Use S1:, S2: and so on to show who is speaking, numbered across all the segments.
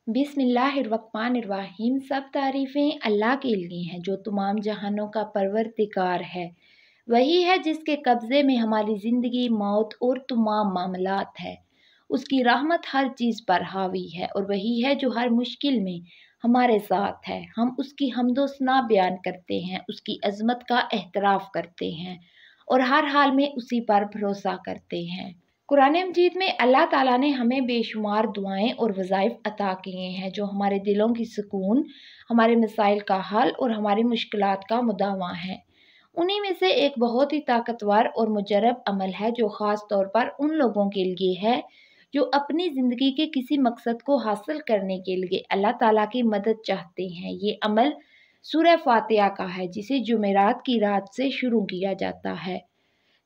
S1: बिस्मिल्लाहिर्रहमानिर्रहीम। सब तारीफ़ें अल्लाह के लिए हैं जो तमाम जहानों का परवरदिगार है। वही है जिसके कब्ज़े में हमारी ज़िंदगी, मौत और तमाम मामलात है। उसकी रहमत हर चीज़ पर हावी है और वही है जो हर मुश्किल में हमारे साथ है। हम उसकी हम्दो सना बयान करते हैं, उसकी अज़मत का एहतराफ़ करते हैं और हर हाल में उसी पर भरोसा करते हैं। कुरान मजीद में अल्लाह ताला ने हमें बेशुमार दुआएं और वज़ाइफ अता किए हैं जो हमारे दिलों की सुकून, हमारे मसाइल का हल और हमारी मुश्किलात का मुदावा है। उन्हीं में से एक बहुत ही ताकतवर और मुजरब अमल है जो ख़ास तौर पर उन लोगों के लिए है जो अपनी ज़िंदगी के किसी मकसद को हासिल करने के लिए अल्लाह ताला की मदद चाहते हैं। ये अमल सूरह फातिहा का है जिसे जुमेरात की रात से शुरू किया जाता है।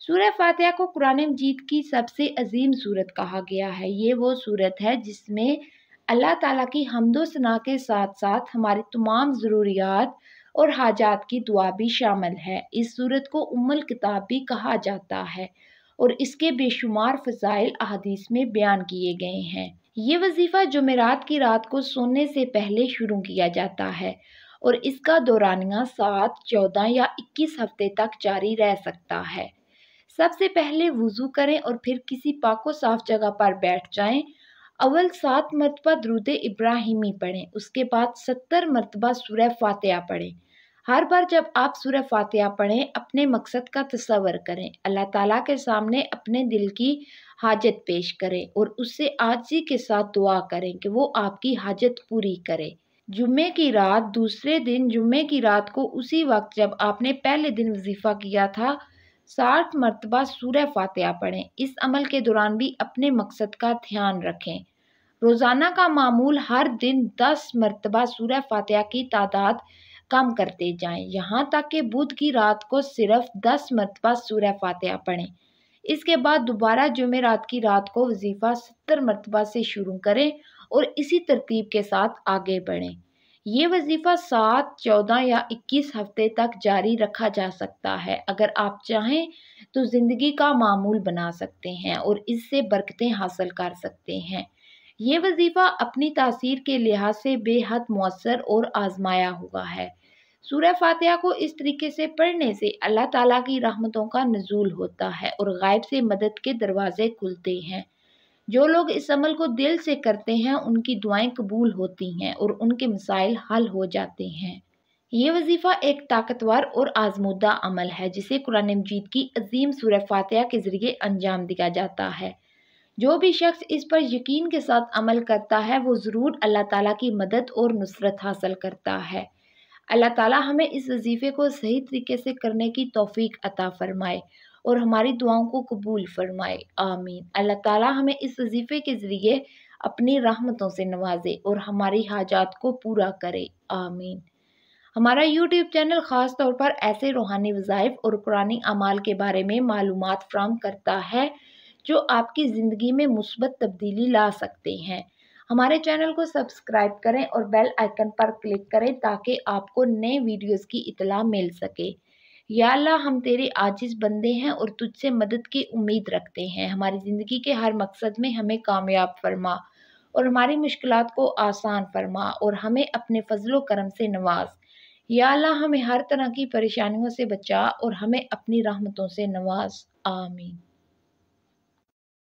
S1: सूरह फातिहा को कुरान मजीद की सबसे अजीम सूरत कहा गया है। ये वो सूरत है जिसमें अल्लाह ताला की हम्दो सना के साथ साथ हमारी तमाम ज़रूरियात और हाजात की दुआ भी शामिल है। इस सूरत को उम्मुल किताब भी कहा जाता है और इसके बेशुमार फ़ज़ाइल अहादीस में बयान किए गए हैं। ये वजीफ़ा जुमेरात की रात को सोने से पहले शुरू किया जाता है और इसका दौरानिया 7, 14 या 21 हफ्ते तक जारी रह सकता है। सबसे पहले वुज़ू करें और फिर किसी पाको साफ जगह पर बैठ जाएं। अव्वल 7 मरतबा दुरूद इब्राहिमी पढ़ें, उसके बाद 70 मरतबा सूरह फातिहा पढ़ें। हर बार जब आप सूरह फातिहा पढ़ें अपने मकसद का तसव्वुर करें, अल्लाह ताला के सामने अपने दिल की हाजत पेश करें और उससे आजिज़ी के साथ दुआ करें कि वो आपकी हाजत पूरी करे। जुम्मे की रात, दूसरे दिन जुम्मे की रात को उसी वक्त जब आपने पहले दिन वजीफ़ा किया था 60 मरतबा सूरह फातिहा पढ़ें। इस अमल के दौरान भी अपने मकसद का ध्यान रखें। रोज़ाना का मामूल हर दिन 10 मरतबा सूरह फातिहा की तादाद कम करते जाएं, यहाँ तक कि बुध की रात को सिर्फ 10 मरतबा सूरह फातिहा पढ़ें। इसके बाद दोबारा जुमेरात की रात को वजीफ़ा 70 मरतबा से शुरू करें और इसी तरतीब के साथ आगे बढ़ें। ये वजीफ़ा 7, 14 या 21 हफ्ते तक जारी रखा जा सकता है। अगर आप चाहें तो ज़िंदगी का मामूल बना सकते हैं और इससे बरकतें हासिल कर सकते हैं। ये वजीफ़ा अपनी तासीर के लिहाज से बेहद मुअस्सर और आजमाया हुआ है। सूरह फातिहा को इस तरीके से पढ़ने से अल्लाह ताला की रहमतों का नुज़ूल होता है और गायब से मदद के दरवाजे खुलते हैं। जो लोग इस अमल को दिल से करते हैं उनकी दुआएं कबूल होती हैं और उनके मसाइल हल हो जाते हैं। ये वजीफ़ा एक ताकतवर और आजमूदा अमल है जिसे कुरान मजीद की अजीम सूरह फातिहा के ज़रिए अंजाम दिया जाता है। जो भी शख्स इस पर यकीन के साथ अमल करता है वो ज़रूर अल्लाह ताला की मदद और नुसरत हासिल करता है। अल्लाह ताला हमें इस वजीफ़े को सही तरीके से करने की तौफीक अता फ़रमाए और हमारी दुआओं को कबूल फरमाए। आमीन। अल्लाह ताला हमें इस वजीफ़े के ज़रिए अपनी रहमतों से नवाजे और हमारी हाजात को पूरा करे। आमीन। हमारा यूट्यूब चैनल ख़ास तौर पर ऐसे रूहानी वज़ाइफ और कुरानी अमाल के बारे में मालूमात फ़राहम करता है जो आपकी ज़िंदगी में मुस्बत तब्दीली ला सकते हैं। हमारे चैनल को सब्सक्राइब करें और बेल आइकन पर क्लिक करें ताकि आपको नए वीडियोस की इत्तला मिल सके। या अल्लाह, हम तेरे आजिज़ बंदे हैं और तुझसे मदद की उम्मीद रखते हैं। हमारी ज़िंदगी के हर मकसद में हमें कामयाब फरमा और हमारी मुश्किलात को आसान फरमा और हमें अपने फ़ज़ल व करम से नवाज। या अल्लाह, हमें हर तरह की परेशानियों से बचा और हमें अपनी रहमतों से नवाज। आमीन।